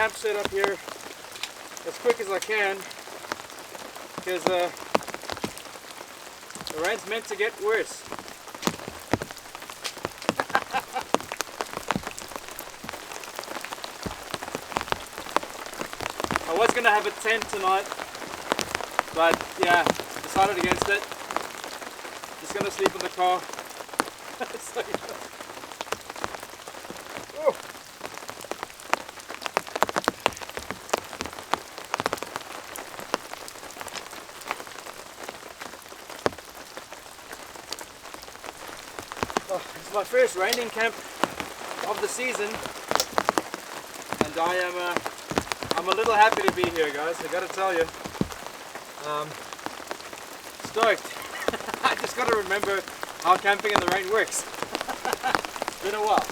camp set up here as quick as I can because the rain's meant to get worse. I was going to have a tent tonight, but yeah, decided against it. Just going to sleep in the car. So, oh. Oh, it's my first raining camp of the season, and I'm a little happy to be here, guys. I gotta tell you, stoked. I just gotta remember how camping in the rain works. It's been a while.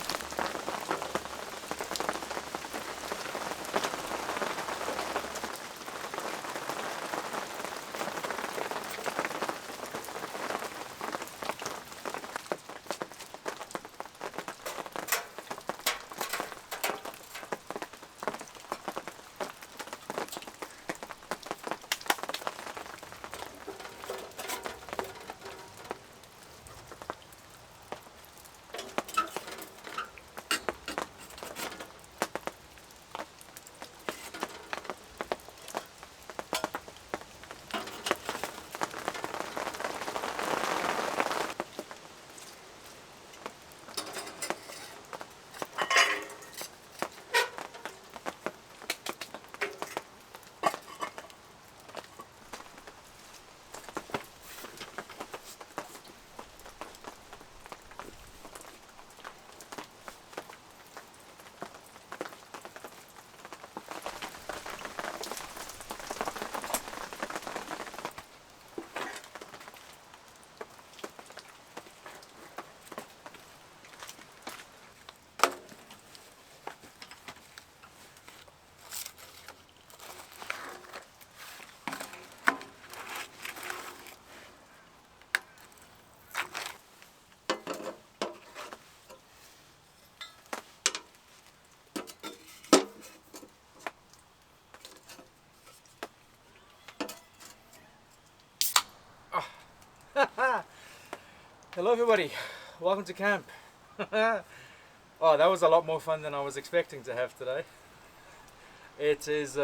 Hello everybody, welcome to camp. Oh, that was a lot more fun than I was expecting to have today. It is,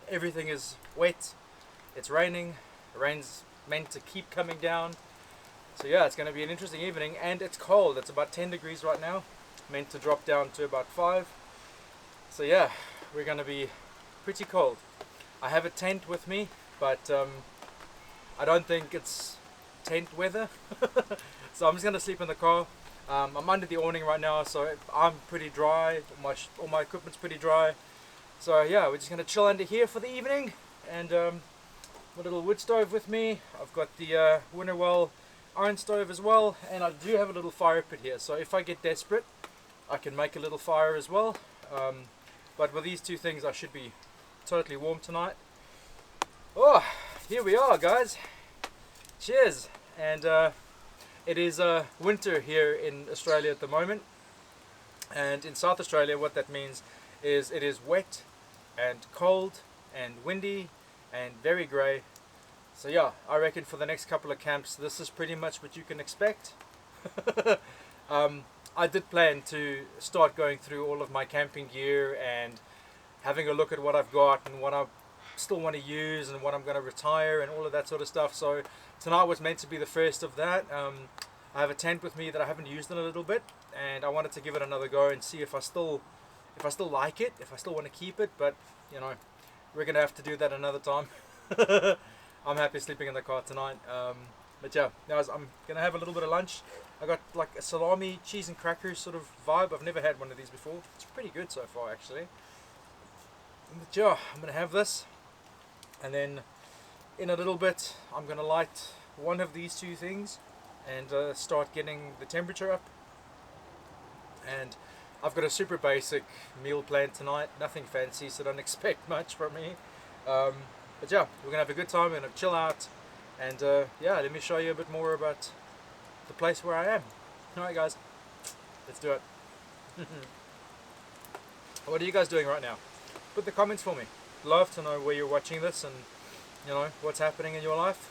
everything is wet, it's raining, the rain's meant to keep coming down. So yeah, it's going to be an interesting evening, and it's cold. It's about 10 degrees right now, meant to drop down to about 5. So yeah, we're going to be pretty cold. I have a tent with me, but I don't think it's tent weather. So I'm just going to sleep in the car. I'm under the awning right now, so I'm pretty dry. All my equipment's pretty dry. So yeah, we're just going to chill under here for the evening. And my little wood stove with me. I've got the Winterwell iron stove as well. And I do have a little fire pit here. So if I get desperate, I can make a little fire as well. But with these two things, I should be totally warm tonight. Oh, here we are, guys. Cheers. And it is winter here in Australia at the moment, and in South Australia what that means is it is wet and cold and windy and very grey. So yeah, I reckon for the next couple of camps this is pretty much what you can expect. I did plan to start going through all of my camping gear and having a look at what I've got and what I still want to use and what I'm going to retire and all of that sort of stuff. So tonight was meant to be the first of that. I have a tent with me that I haven't used in a little bit, and I wanted to give it another go and see if I still like it, if I still want to keep it. But you know, we're gonna have to do that another time. I'm happy sleeping in the car tonight. But yeah, guys, I'm gonna have a little bit of lunch. I got like a salami, cheese and crackers sort of vibe. I've never had one of these before. It's pretty good so far, actually. But yeah, I'm gonna have this. And then in a little bit I'm going to light one of these two things and start getting the temperature up. And I've got a super basic meal plan tonight, nothing fancy, so don't expect much from me. But yeah, we're going to have a good time, we're going to chill out, and yeah, let me show you a bit more about the place where I am. Alright guys, let's do it. What are you guys doing right now? put the comments for me. Love to know where you're watching this and what's happening in your life.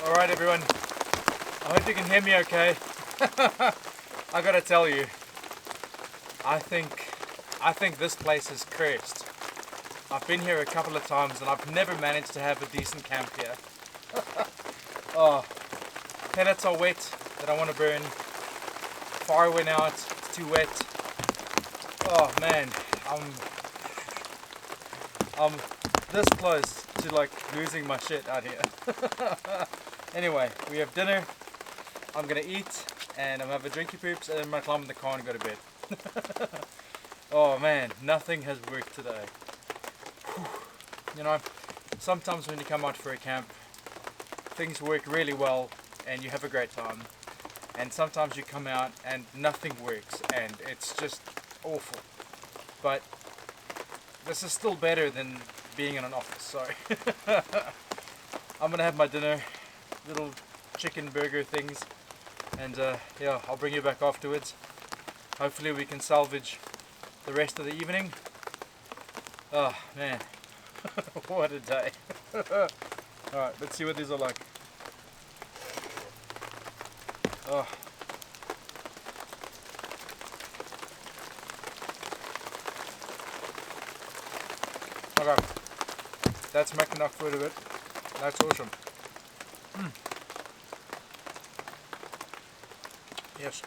Alright everyone, I hope you can hear me okay. I gotta tell you, I think this place is cursed. I've been here a couple of times and I've never managed to have a decent camp here. Oh, pellets are wet that I want to burn. Fire went out, it's too wet. Oh man, I'm this close to like losing my shit out here. Anyway, we have dinner. I'm gonna eat and I'm gonna have a drinky poops and then I'm gonna climb in the car and go to bed. Oh man, nothing has worked today. You know, sometimes when you come out for a camp, things work really well and you have a great time. And sometimes you come out and nothing works and it's just awful. But this is still better than being in an office, so I'm gonna have my dinner, little chicken burger things, and yeah, I'll bring you back afterwards. Hopefully we can salvage the rest of the evening. Oh man, what a day. Alright, let's see what these are like. Oh. Okay, that's making enough food of it. That's awesome. Yes.